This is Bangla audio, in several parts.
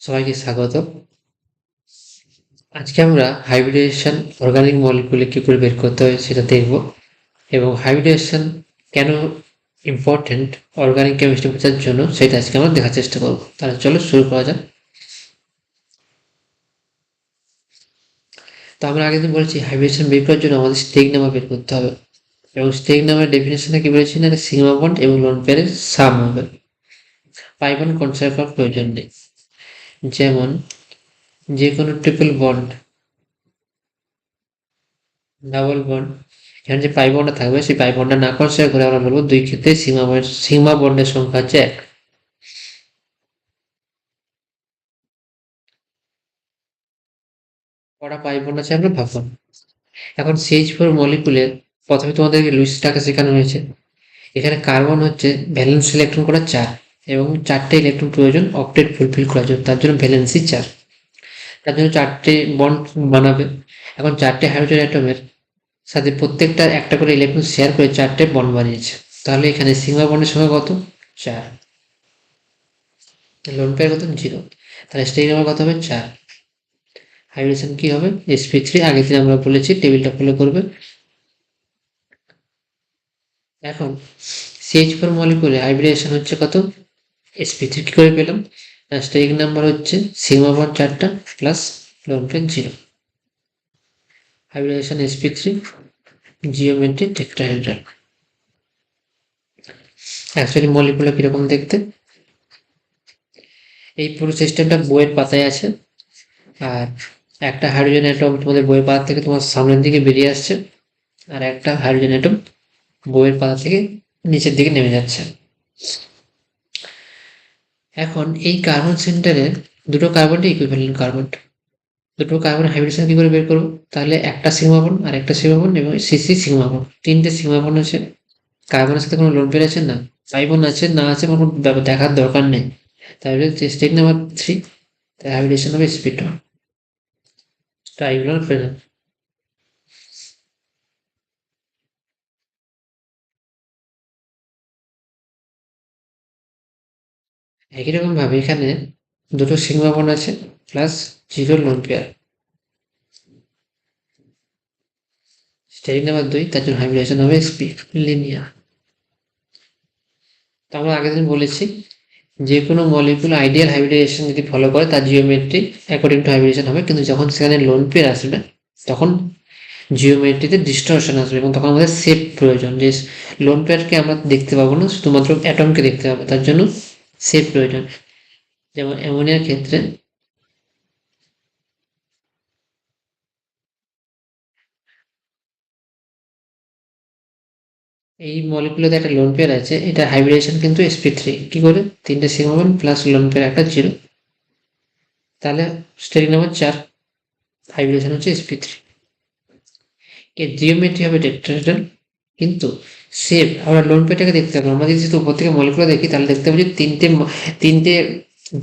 সবাইকে স্বাগত। আজকে আমরা হাইব্রিডেশন অর্গানিক মলিকুলে কি করে বের করতে হয় সেটা দেখব, এবং হাইব্রিডেশন কেন ইম্পর্টেন্ট অর্গানিক কেমিস্ট্রি বোঝার জন্য সেটা আজকে আমরা দেখার চেষ্টা করব। তাহলে চলো শুরু করা যাক। তো আমরা আগের দিন বলেছি হাইব্রিডেশন বের করার জন্য আমাদের স্টেক নাম্বার বের করতে হবে, এবং স্টেক নাম্বার ডেফিনেশনে কি বলেছি না, সিগমা বন্ড এবং লোন পেয়ারের সাম হবে। পাই বন্ড কনসিডার করার প্রয়োজন নেই। যেমন যে কোনো ট্রিপল বন্ড, ডাবল বন্ড, এখানে যে পাই বন্ডটা থাকবে সেই পাই বন্ডটা না কনসিডার করে আমরা বলবো দুই ক্ষেত্রে সিগমা বন্ডের সংখ্যা হচ্ছে এক। কটা পাই বন্ড আছে আমরা ভাববো। এখন CH4 মলিকুলের প্রথমে তোমাদেরকে লুইস টাকা শেখানো হয়েছে। এখানে কার্বন হচ্ছে ভ্যালেন্স ইলেকট্রন করা 4, এবং 4টে ইলেকট্রন প্রয়োজন অক্টেট ফুলফিল করার জন্য, তার জন্য ভ্যালেন্সি 4, তার জন্য 4টে বন্ড বানাবে। এখন 4টে হাইড্রোজেন অ্যাটমের সাথে প্রত্যেকটা একটা করে ইলেকট্রন শেয়ার করে 4টে বন্ড বানিয়েছে। তাহলে এখানে সিগমা বন্ডের সংখ্যা কত? 4। লোন পেয়ার কত? 0। তাহলে স্টেক নাম্বার কত হবে? 4। হাইব্রিডেশন কি হবে? sp3। আগের দিন আমরা বলেছি টেবিলটা ফলো করবে। এখন CH4 মলিকুলে হাইব্রিডেশন হচ্ছে কত? sp3। কি করে পেলাম? স্টেক নাম্বার হচ্ছে সিগমা বন্ড 4টা plus lone pair 0। Hybridisation sp3, geometry tetrahedral. Actually মলিকুলটা কিরকম দেখতে? এই পুরো সিস্টেমটা বইয়ের পাতায় আছে, আর একটা হাইড্রোজেন অ্যাটম তোমাদের বইয়ের পাতা থেকে তোমার সামনের দিকে বেরিয়ে আসছে, আর একটা হাইড্রোজেন অ্যাটম বইয়ের পাতা থেকে নিচের দিকে নেমে যাচ্ছে। এখন এই কার্বন সেন্টারে দুটো কার্বনটা ইকুইভ্যালেন্ট কার্বন, দুটো কার্বন হাইব্রিডেশন কি করে বের করবো? তাহলে একটা সিগমা বন্ড আর একটা সিগমা বন্ড এবং সিসি সিগমা বন্ড, তিনটে সিগমা বন্ড আছে। কার্বনের সাথে কোনো লোন পেয়ার আছে না, পাই বন্ড আছে না আছে কোনো দেখার দরকার নেই। তাহলে স্টেক নাম্বার 3, তাই হাইব্রিডেশন হবে sp2 ট্রাইগুলার প্রেজেন্ট। একই রকম ভাবে এখানে দুটো সিগমা বন্ড আছে plus 0 lone pair, steric number 2, তার জন্য হাইব্রিডেশন হবে sp লিনিয়ার। তো আমরা আগের দিন বলেছি যে কোনো মলিকুল আইডিয়াল হাইব্রিডেশন যদি ফলো করে তার জিওমেট্রি অ্যাকর্ডিং টু হাইব্রিডেশন হবে, কিন্তু যখন সেখানে লোন পেয়ার আসবে তখন জিওমেট্রিতে ডিস্টরশন আসবে, এবং তখন আমাদের সেপ প্রয়োজন, যে লোন পেয়ারকে আমরা দেখতে পাবো না, শুধুমাত্র অ্যাটমকে দেখতে পাবো, তার জন্য সেপ প্রয়োজন। যেমন অ্যামোনিয়ার ক্ষেত্রে এই মলিকুলের একটা লোন পেয়ার আছে, এটা হাইব্রিডেশন কিন্তু sp3। কি করে? তিনটে sigma bond plus lone pair একটা 0, তাহলে স্টেরিক নাম্বার 4, হাইব্রিডেশন হচ্ছে sp3। এর জিওমেট্রি হবে টেট্রাহেড্রাল, কিন্তু শেপ আমরা লোন পেয়ারটাকে দেখতে পাবো। আমরা যদি উপর থেকে মলিকুলা দেখি তাহলে দেখতে পাবো যে তিনটে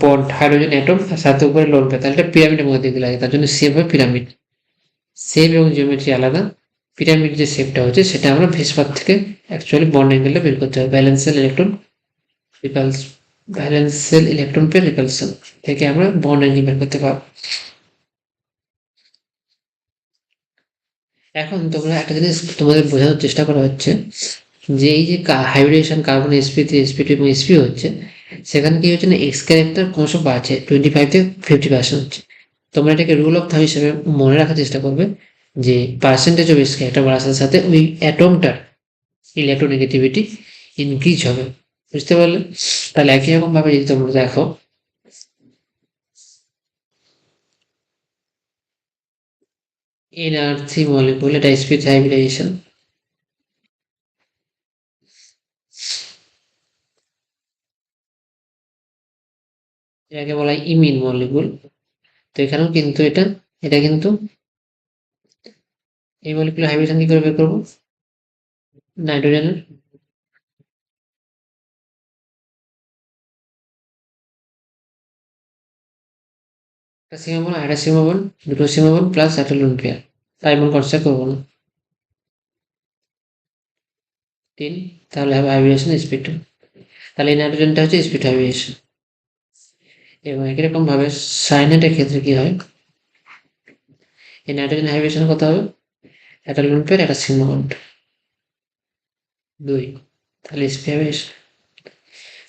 বন্ড হাইড্রোজেন অ্যাটম আর সাথে উপরে লোন পেয়ার, তাহলে এটা পিরামিডের মধ্যে দিকে লাগে, তার জন্য শেপ হবে পিরামিড। শেপ এবং জিওমেট্রি আলাদা। পিরামিড যে শেপটা হচ্ছে সেটা আমরা ভেসপার থেকে অ্যাকচুয়ালি বন্ড অ্যাঙ্গেলটা বের করতে হবে। Valence shell electron repulse, valence shell electron pair repulsion থেকে আমরা বন্ড অ্যাঙ্গেল বের করতে পারবো। এখন তোমরা একটা জিনিস তোমাদের বোঝানোর চেষ্টা করা হচ্ছে যে এই যে হাইব্রিডেশন কার্বন sp3 sp2 এবং sp হচ্ছে, সেখানে কি হচ্ছে না, এক্স ক্যারেক্টার ক্রমশ বাড়ছে, 25 থেকে 50% হচ্ছে। তোমরা এটাকে রুল অফ থাম হিসেবে মনে রাখার চেষ্টা করবে, যে পার্সেন্টেজ অফ এক্স ক্যারেক্টার বাড়ার সাথে সাথে ওই অ্যাটমটার ইলেকট্রোনেগেটিভিটি ইনক্রিজ হবে। বুঝতে পারলে? তাহলে একই রকম ভাবে যদি তোমরা দেখো NR3 মলিকুল, এটা sp3 হাইব্রিডেশন, এটাকে বলা হয় ইমিন মলিকুল। তো এখানেও কিন্তু এটা এটা কিন্তু এই মলিকুলার হাইব্রিডেশন কি করে বের করবো? নাইট্রোজেনের একটা সীমা বল, একটা সীমা বল, দুটো সীমা বল প্লাস একটা লোন পেয়ার, তাই বল কনসিডার করবো না। 3, তাহলে হবে হাইব্রিডেশন sp2। তাহলে এই নাইট্রোজেনটা হচ্ছে sp2 হাইব্রিডেশন। এবং একই রকম ভাবে সায়ানাইডের ক্ষেত্রে কি হয়, এই নাইট্রোজেন হাইব্রিডেশন কত হবে, একটা লোন পেয়ার একটা সিগমা বন্ড 2, তাহলে sp হবে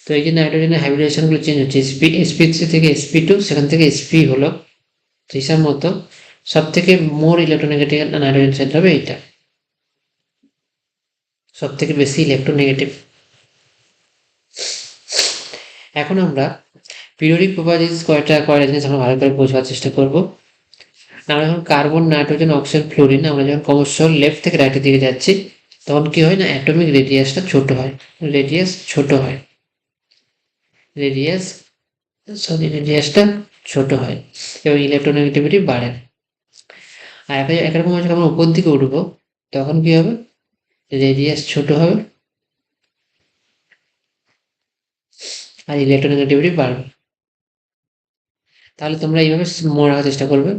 তো এই যে নাইট্রোজেনের হাইব্রিডেশন গুলো চেঞ্জ হচ্ছে, sp3 থেকে sp2, সেখান থেকে sp হলো, তো হিসাব মতো সব থেকে মোর ইলেকট্রোনেগেটিভ নাইট্রোজেন সেট হবে এইটা, সব থেকে বেশি ইলেকট্রোনেগেটিভ। এখন আমরা পিরিয়ডিক প্রপার্টিজ কয়টা জিনিস আমরা ভালো করে বোঝার চেষ্টা করব। আমরা যখন কার্বন, নাইট্রোজেন, অক্সিজেন, ফ্লোরিন আমরা যখন ক্রমশ লেফট থেকে রাইটের দিকে যাচ্ছি, তখন কি হয় না, অ্যাটমিক রেডিয়াসটা ছোট হয়, রেডিয়াস ছোট হয়, রেডিয়াস রেডিয়াসটা ছোট হয় এবং ইলেকট্রোনেগেটিভিটি বাড়ে। আর একরকম যখন আমরা উপর দিকে উঠবো, তখন কি হবে, রেডিয়াস ছোট হবে আর ইলেকট্রোনেগেটিভিটি বাড়বে। তাহলে তোমরা এইভাবে মনে রাখার চেষ্টা করবে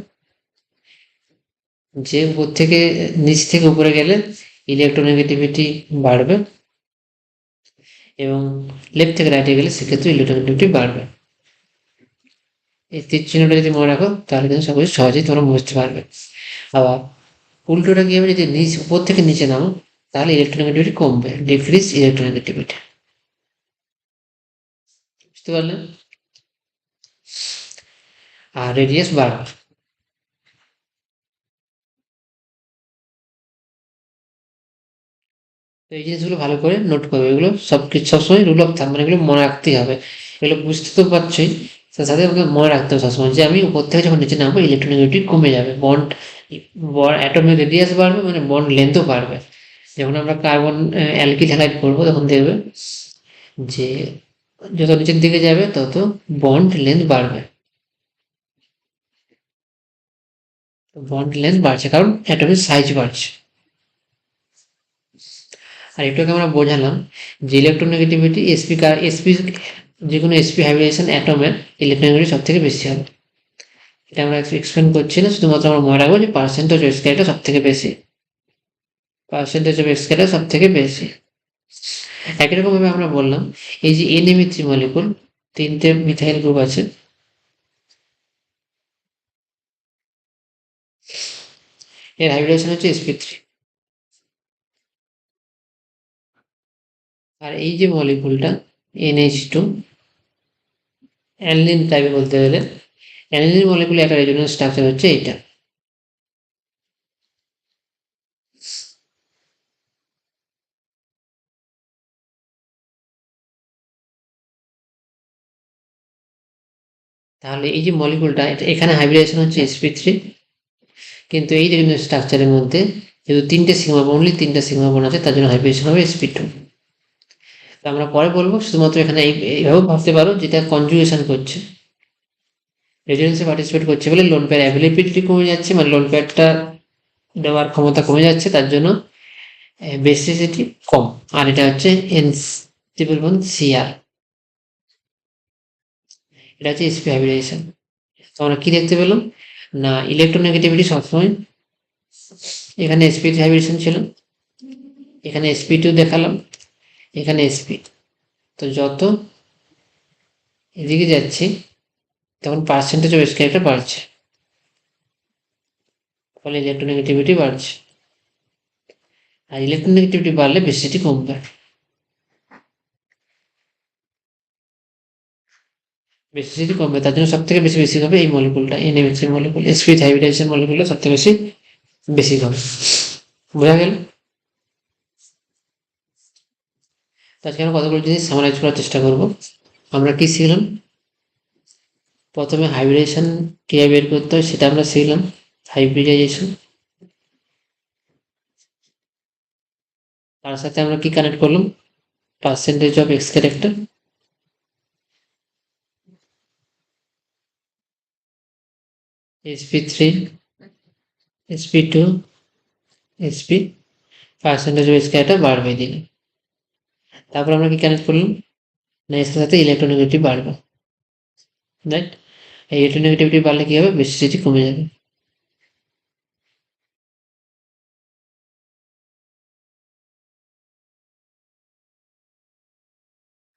যে উপর থেকে নিচ থেকে উপরে গেলে ইলেকট্রোনেগেটিভিটি বাড়বে এবং লেফট থেকে রাইটে গেলে সেক্ষেত্রে ইলেকট্রোনেগেটিভিটি বাড়বে। এই তীর চিহ্নটা যদি মনে রাখো তাহলে কিন্তু সব কিছু সহজেই তোমরা বুঝতে পারবে। আবার উল্টোটা কি হবে, যদি উপর থেকে নিচে নামো তাহলে ইলেকট্রোনেগেটিভিটি কমবে, ডিক্রিজ ইলেকট্রোনেগেটিভিটি। বুঝতে পারলে? আর রেডিয়াস বাড়বে। তো এই জিনিসগুলো ভালো করে নোট করবে, এগুলো সবসময় রুল অফ থাম্ব, মানে এগুলো মনে রাখতেই হবে। এগুলো বুঝতে তো পারছোই, তার সাথে আমাকে মনে রাখতে হবে সবসময় যে আমি উপর থেকে যখন নিচে নামবো ইলেকট্রোনেগেটিভিটি কমে যাবে, বন্ড অ্যাটমের রেডিয়াস বাড়বে, মানে বন্ড লেন্থও বাড়বে। যখন আমরা কার্বন অ্যালকিল হ্যালাইড করবো তখন দেখবে যে যত নিচের দিকে যাবে তত বন্ড লেন্থ বাড়বে, বন্ড লেন্থ বাড়ছে কারণ অ্যাটমের সাইজ বাড়ছে। আর এটাকে আমরা বোঝালাম যে ইলেকট্রোনেগেটিভিটি এসপি যে কোনো এসপি হাইব্রিডেশন অ্যাটমের ইলেকট্রোনেগেটিভিটি সব থেকে বেশি হবে। এটা আমরা এক্সপ্লেন করছি না, শুধুমাত্র আমরা মনে রাখবো যে পার্সেন্টেজ অফ স্কেলটা সব থেকে বেশি, পার্সেন্টেজ অফ স্কেলটা সব থেকে বেশি। একই রকম ভাবে আমরা বললাম এই যে NMe3 মলিকুল, তিনটে মিথাইল গ্রুপ আছে, এর হাইব্রিডেশন হচ্ছে sp3। আর এই যে মলিকুলটা NH2, অ্যালনিন টাইপে বলতে গেলে, অ্যালনিন মলিকুলের একটা রেজোনেন্স স্ট্রাকচার হচ্ছে এইটা। তাহলে এই যে মলিকুলটা এখানে হাইব্রিডেশন হচ্ছে sp3, কিন্তু এই রেজোনেন্স স্ট্রাকচারের মধ্যে যেহেতু তিনটে সিগমা বন্ড আছে, তার জন্য হাইব্রিডেশন হবে sp2। তো আমরা পরে বলবো, শুধুমাত্র এখানে এইভাবেও ভাবতে পারো যেটা কনজুগেশন করছে, রেজোনেন্সে পার্টিসিপেট করছে বলে লোন পেয়ার অ্যাভেলেবিলিটি কমে যাচ্ছে, মানে লোন পেয়ারটা দেওয়ার ক্ষমতা কমে যাচ্ছে, তার জন্য বেসিসিটি কম। আর এটা হচ্ছে ট্রিপল বন্ড Cr, এটা হচ্ছে sp হাইব্রিডেশন। তো আমরা কি দেখতে পেলাম না, ইলেকট্রোনেগেটিভিটি সবসময়, এখানে sp3 হাইব্রিডেশন ছিল, এখানে sp2 দেখালাম, এখানে sp, তো যত এদিকে যাচ্ছি তখন পার্সেন্টেজ অফ স্কেলটা বাড়ছে, ফলে ইলেকট্রোনেগেটিভিটি বাড়ছে, আর ইলেকট্রোনেগেটিভিটি বাড়লে বেসিসিটি কমবে, বেসিসিটি কমবে, তার জন্য সব থেকে বেশি বেশি হবে এই মলিকুলটা, NMe3 মলিকুল, sp3 হাইব্রিডেশন মলিকুলটা সব থেকে বেশি বেশি হবে। বোঝা গেল? তো আজকে আমরা কতগুলো জিনিস সামারাইজ করার চেষ্টা করব। আমরা কি শিখলাম, প্রথমে হাইব্রিডেশন কিভাবে বের করতে হয় সেটা আমরা শিখলাম, হাইব্রিডাইজেশন। তার সাথে আমরা কি কানেক্ট করলাম, percentage of x character, sp3, sp2, sp, percentage of x character বাড়বে দিলে। তারপর আমরা কি কানেক্ট করলাম না, এর সাথে ইলেকট্রোনেগেটিভ বাড়বে, রাইট? এই ইলেকট্রোনেগেটিভিটি বাড়লে কি হবে, বেসিসিটি কমে যাবে।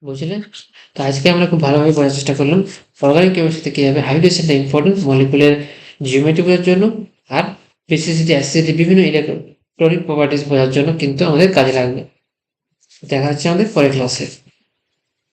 বুঝলে? তো আজকে আমরা খুব ভালোভাবে বোঝার চেষ্টা করলাম অর্গানিক কেমিস্ট্রিতে কীভাবে হাইব্রিডেশনটা ইম্পর্টেন্ট মলিকুলার জিওমেট্রি বোঝার জন্য, আর বেসিসিটি অ্যাসিডিটি বিভিন্ন ইলেকট্রনিক প্রপার্টিস বোঝার জন্য কিন্তু আমাদের কাজে লাগবে। দেখা হচ্ছে আমাদের পরের ক্লাসে।